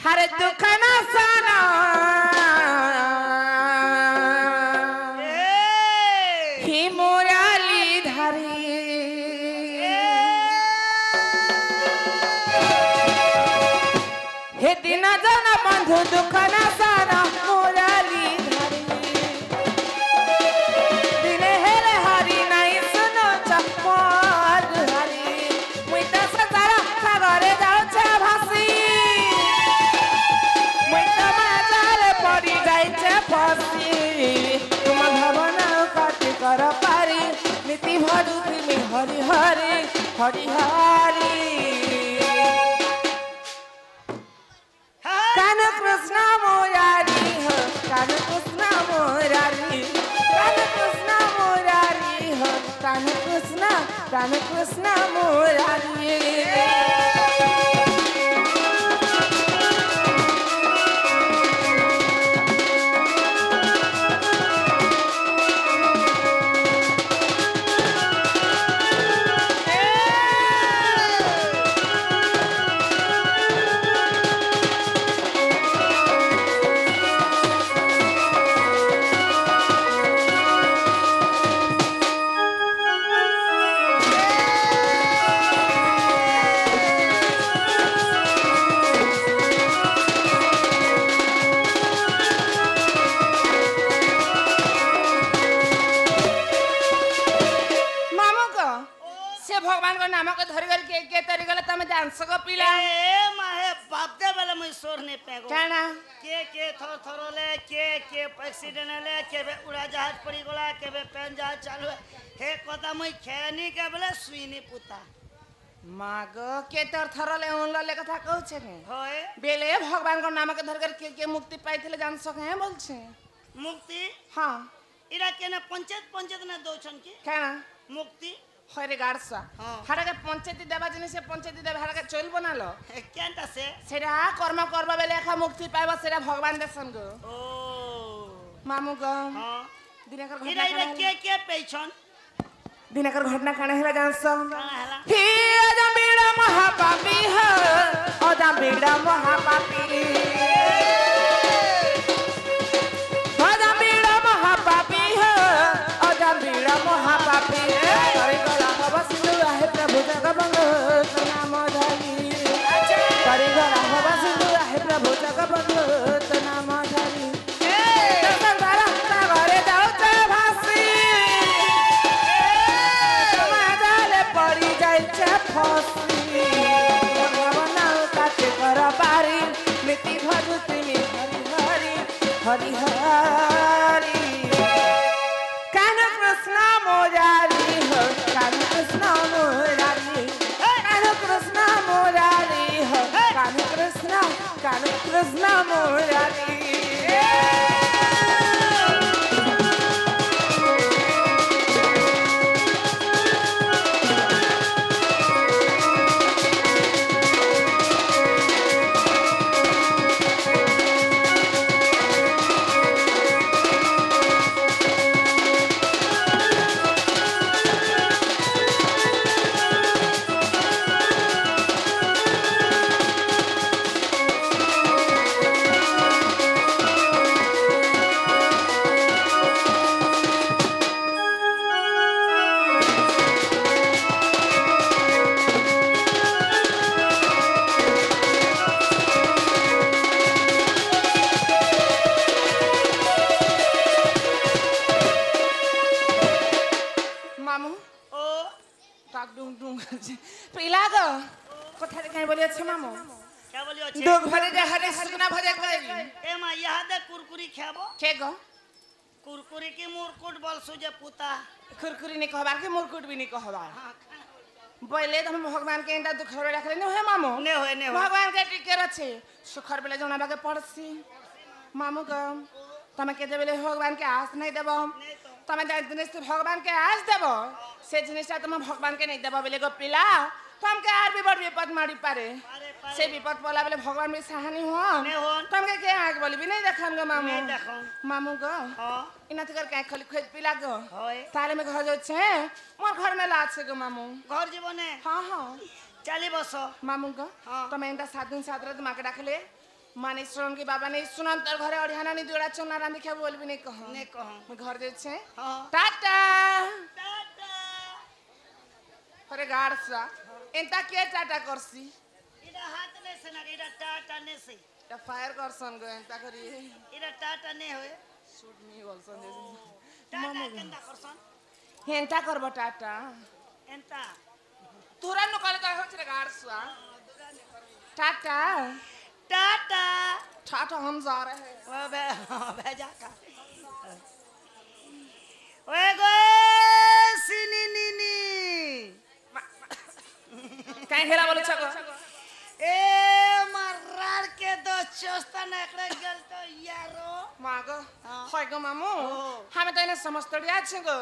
हरे दुख ना साना ही मुराली धारी हे दिन जन बंधु दुख ना साना मुराली धारी दिने हेले हरी नहीं सुनो चमक हरी मुई तो सतारा सागरे जाऊ छे भासी मुई तो मजाले पड़ी जाई छे फसी तुम भावना काटी कर पारी नीति भरुति में हरि हरि हरि हरि कान कृष्ण मुरारी हो कान कृष्ण मुरारी कान कृष्ण मुरारी हो कान कृष्ण मुरारी पिला ए माहे बाप दे बेले मुई सोर ने पेगो काना के थर थरले के एक्सीडेंट ले के उड़ा जहाज पड़ी गला के पेन जहाज चालू हे कथा मुई खेनी के बेले सुईनी पुता मागो के तर थरले उनले कथा कहू छे ने होय बेले भगवान को नाम के धर कर के मुक्ति पाइथिले जान सके बोल छे मुक्ति हां इरा केने पंचायत ने दोछन की काना मुक्ति हरे गाड़सा हारा के पंचायती देबा जिनि से पंचायती देबा हारा के चोल बनालो केनटा से सेरा कर्म करबा बेले एखा मुक्ति पाइबा सेरा भगवान देसन गो ओ मामू गो हां दिनकर इरा घटना के पेछन दिनकर घटना काने हेला जानसम काना हला ही अजमीड़ा महापापी हो अजमीड़ा महापापी अजमीड़ा महापापी हो अजमीड़ा महापापी करे गला हवा सिंधु आहे प्रभु जगबंग नाम धरी करे गला हवा सिंधु आहे प्रभु जगबंग नाम धरी संसारा सागरे जाऊ छे भासी समाजाले पड़ी जाई छे फसी भगवान काटे कर पारी नीति भजुति में हरि हरि हरि हरि कान कृष्ण मुरारी हो कान कृष्ण मुरारी कान कृष्ण मुरारी हो कान कृष्ण मुरारी दुख भरे जे हरे सुना भरे कहबी ए मा यहा दे कुरकुरी खाबो के गो कुरकुरी की मुरकुट बलसु जे पुता कुरकुरी नहीं कहबार के मुरकुट भी नहीं कहबार बोले तो हम भगवान के इंदा दुख भरे रखले न हे मामू ने होय भगवान के टिके रछे सुखर बेले जोना बाके पड़सी मामू ग तमे के देबे भगवान के आस नहीं देबो तमे जिनिस भगवान के आस देबो से जिनिसटा तुम भगवान के नहीं देबो बेले गो पिला तुम के आर भी बड़ विपद मारी पारे से विपद बोला बेले भगवान में सहानी हो तुम के आग बोली भी नहीं देखन गो मामू नहीं देखो मामू गो हां इना तकर के खली खोज पिला गो होय तारे में घर जो छे मोर घर में लात से गो मामू घर जीवने हां हां चली बस मामू गो तुम इंदा 7 दिन 7 रात माके डाकले माने सुन के बाबा नहीं सुनन तर घरे अढ़ियाना नहीं जोड़ा चोना रांधी खा बोल भी नहीं कह ने कह मैं घर दे छे हां टाटा टाटा अरे गाड़ सा एंता के टाटा करसी इडा हाथ ने से ना इडा टाटा ने से या फायर करसन गो एंता करी इडा टाटा ने होए शूट मी बोलसन दे टाटा केंदा करसन एंता करबो टाटा एंता तोरा न कल कर होछ रे गाड़ सा टाटा टाटा टाटा हम जा रहे हैं ओ बे भेजा का ओए गो सिनी नीनी काय खेला बोले छगो ए मर्रार के दो चोस्ता नकड़े गल तो यारो मागो हाँ। होय गो मामू हमें तो इने समस्तड़िया छे गो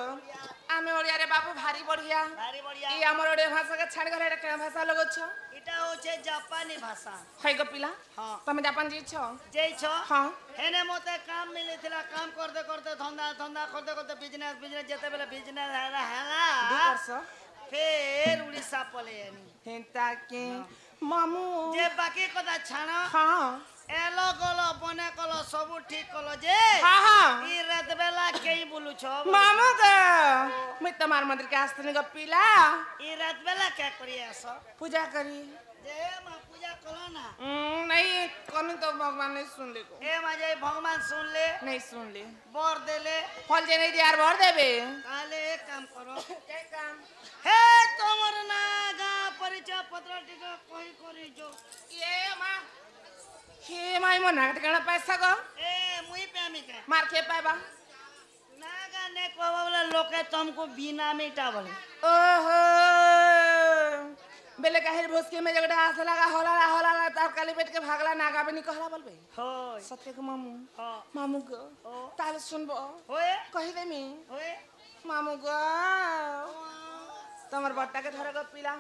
आमे ओडिया रे बाबू भारी बढ़िया भारी बढ़िया ई हमर ओडिया भाषा के छाड़ घरे के भाषा लगो छ इटा होचे जापानी भाषा होय गो पिला हाँ। तमे जापान जी छ जय छ हां हेने मोते काम मिले थिला काम करते करते धंधा धंधा करते करते बिजनेस बिजनेस जेते बेले बिजनेस दू हैला वर्ष फिर उड़ीसा पले आनी हेंता के मामू जे बाकी कदा छाना हां एलो गलो बने कलो सब ठीक कलो जे हां हां ई रात बेला केई बोलू छ मामू ग मैं तमार मंदिर के आस्तने गो पिला ई रात बेला क्या करी आसो पूजा करी जे मां पूजा कलो ना नहीं कमी तो भगवान नहीं सुन ले को ए मां जे भगवान सुन ले नहीं सुन ले बर दे ले फल जे नहीं दियार भर देबे काले एक काम करो के काम हे तोमर ना गा परिचय पत्र टिका कोई करी जो ये मां हे माई मन नाट कण पैसा गो ए मुई प्यामी के मार के पाबा नागा ने को बोले लोके तुमको बिना मीटा बोले ओहो बेले काहेर भोसके में जगड़ा आस लगा होला तार काली बेट के भागला नागा बनी कहला बोलबे होय सत्य को मामू हां मामू गो ओ ताले सुनबो होय कहि देमी होय मामू गो तमर बट्टा के धरे गो पिला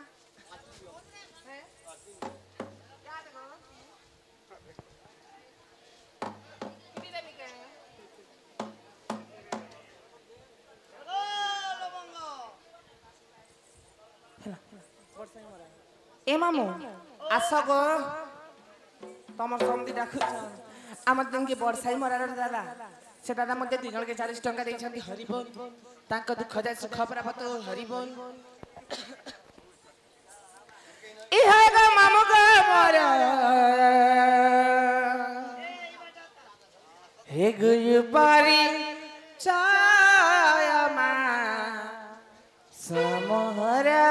ओ लवंगो ए मामू आस गो तमर समदी डाकुछ आमर दिन के बरसाई मरार दादा से दादा मते 2 जण के 40 टंका दैछंती हरिबोल तांक दुख जाय सुख प्राप्त हरिबोल ए हाय गो मामू गो मोर हे गुरु पारी छायामा समहरा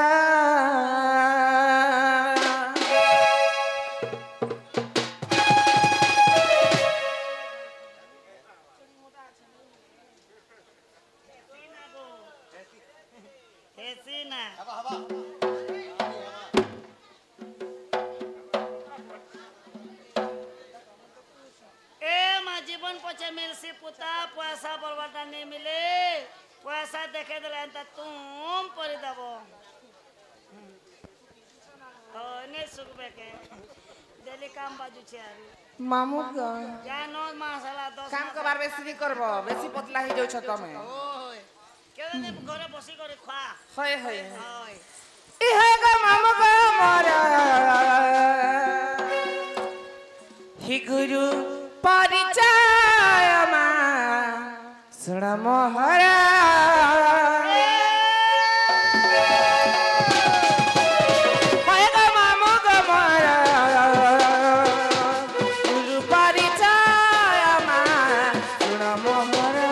हेसिना ए मा जीवन पछे मिलसी पुता पैसा बरबाटा नहीं मिले पैसा देखे देला त तुम परि दबो ओ ने सुखबे के डेली काम बाजू छे आरी मामू गो जानो मासाला 10 काम के बार बेसी नहीं करबो बेसी पतला ही जाउ छ तमे ओय केले ने घरे बसी करे खा होय होय ओय ए हाय गो मामू गो मोर हे गुरु परिचय मा सुण मोहरा हाय गो मामू गो मोर गुरु परिचय मा सुण मोहरा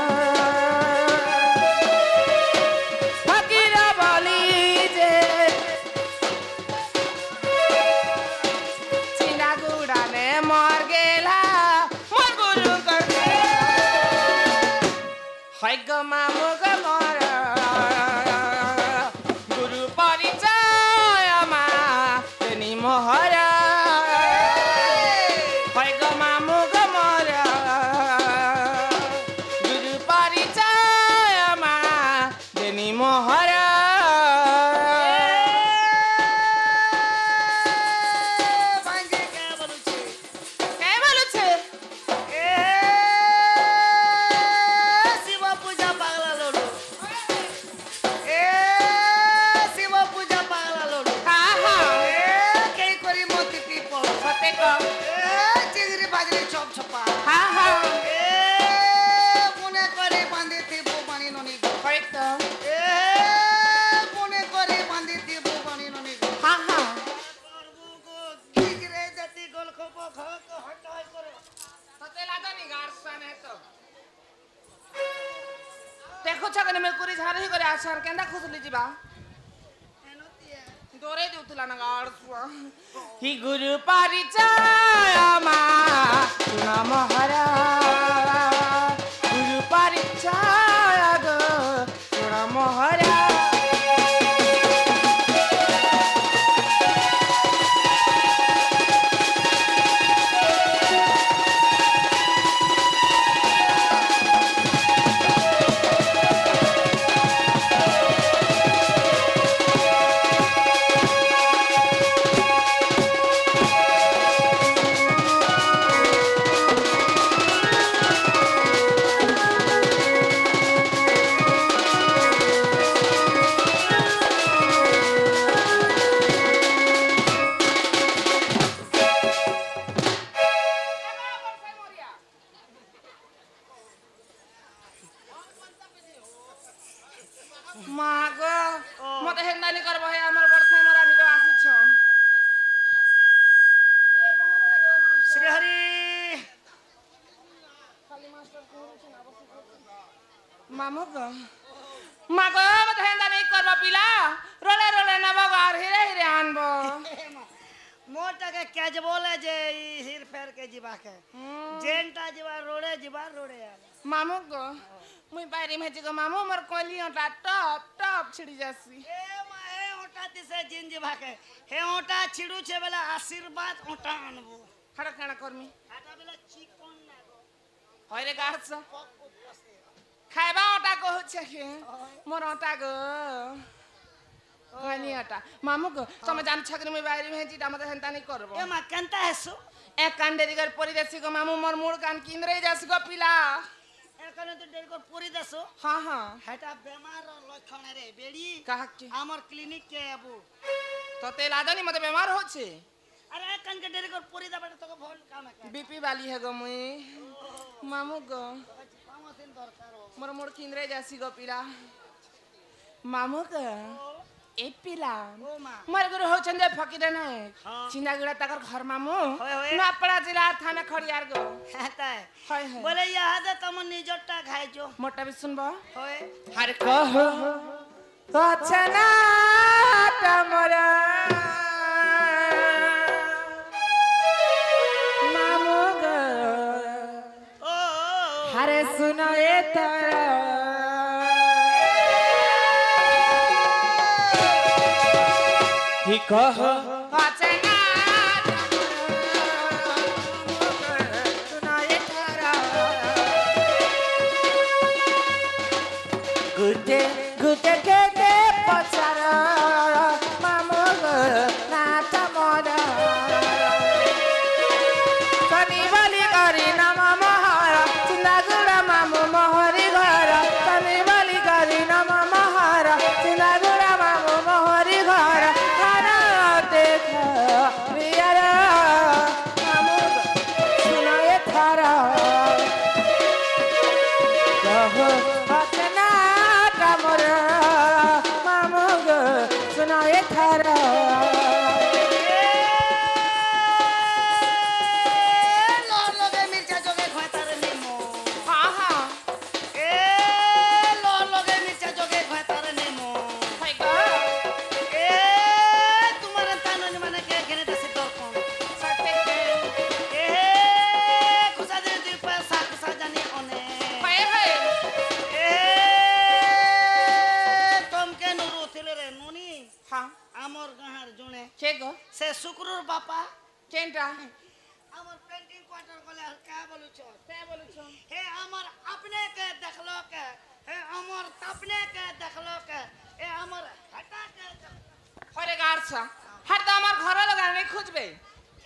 फकीर बली जे चिना गुड़ा ने मर गेला मोर गुरु करके हाय गो मामू गो मोर गुरु परिचय मा तेनी मोहरा हाय गो मामू गो मोर गुरु परिचय मा तेनी मोहरा भांगे के बोलू छे के बोलू छे ए शिव पूजा पागला लोडो ए शिव पूजा पागला लोडो हा हा ए कई करी मोती पीपल सते को ए चिंगरी बाज देखो छकने में कुरी झारी करे आछार केंदा खुसली जिबा दोरे दिउतला ना गाड़सुआ ही गुरु परिचय मा नाम हरा गुरु परिचय गो नाम हरा मागो मते हेंदानी करबो हे हमर बरसाई मरा निगो आसी छ श्री हरि मागो मते हेंदानी करबो पिला रोले रोले नबो गार हिरे हिरे आनबो मोटा के क्या बोले जे हिर फेर के जीवा के जेंटा जीवा रोड़े मामुगो मुई बारी में जिगो मामू मोर कोलियोटा टप टप छिड़ी जासी ए माए ओटा दिसे जिन जीवा के हे ओटा छिड़ू छे बेला आशीर्वाद ओटा अनबो खड़ा खाना करमी खाटा बेला चिकन ना गो होइरे गाछ खाइबा ओटा को होछे के मोर ओटा गो कोलियोटा मामुगो तमे जान छकरी में बारी में जिटा मते हेंता नहीं करबो ए मा कंता हेसु एक कांडेरी कर परिदेसी गो मामू मोर मूड कान किंद्रे जासी गो पिला एखने तो डेरी कर पुरी दसो हां हां हेटा बेमार लक्षण रे बेड़ी कहा के हमर क्लिनिक के आबू तो ते लादनी मते बीमार होछे अरे कन के डेरी कर पुरी दा बेटा तो फोन काम है बीपी वाली है गो मुई मामू गो पाँच दिन दरकार हो मोर मूड किंद्रे जासी गो पिला मामू गो ए पिला ओ मा मोर गुरु हो चंदे फकीर नै हाँ। चिंदागुड़ा तकर घर मामू होय होय नापड़ा जिला थाना खड़ियार गो हेता है हाय हाय बोले याद है तुम निजटा खाइ जो मोटा भी सुनबो होय हर कहो कछना तमरा मामू गो ओ हरे सुनो ए तारा ही कहो कछना गुटे गुटे के पछारा मामू नाटा मोरा तनी बलि करी नम महारा चिंदागुड़ा मामू मोहरी घर तनी बलि करी नम महारा चिंदागुड़ा मामू मोहरी घर खाना देख रियारा मामू सुनाए थारा कहो मामू गो सुनाए थारा लोर लोगे मिर्चा जोगे खोता रे नेमो हाँ हाँ ए लोर लोगे मिर्चा जोगे खोता रे नेमो भाई गो ए तुम्हारे तानो माने के घेने दस दर्पण सटे के ए खुसा दे दी पैसा खुसा जानी ओने भाई भाई ए तुम के नुरु थिले रे नुनी हाँ आमर गहार जोने के गो से शुक्रर बापा केंटा आमर पेंटिंग क्वार्टर कोले का बोलु छ ते बोलू छो हे आमर अपने के देखलो के हे आमर अपने के देखलो के ए आमर हटा के हरे गारसा हर तो हमार घर लगा नहीं खोजबे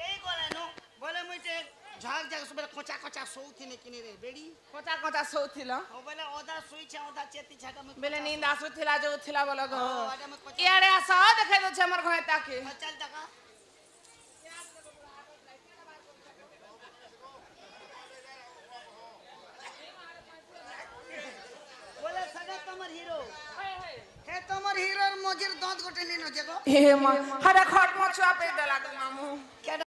केई बोले नो बोले मुइते झाग झाग सुबह कोचा कोचा सोउथि ने किनी रे बेडी कोचा कोचा सोथिला हो बोले ओदा सुई छ ओदा चेती छाटा में बेले नींद आसुथिला जो थिला बोला गो ओदा में कोचा इयाड़े आसा देखे दो छे हमर घर ताके चल जका बोले सगा तमर हीरो हे तमर हीरो मजिर दांत गोटे लीनो जगो हे मां हरे खट मछुआ पे देला गो मामू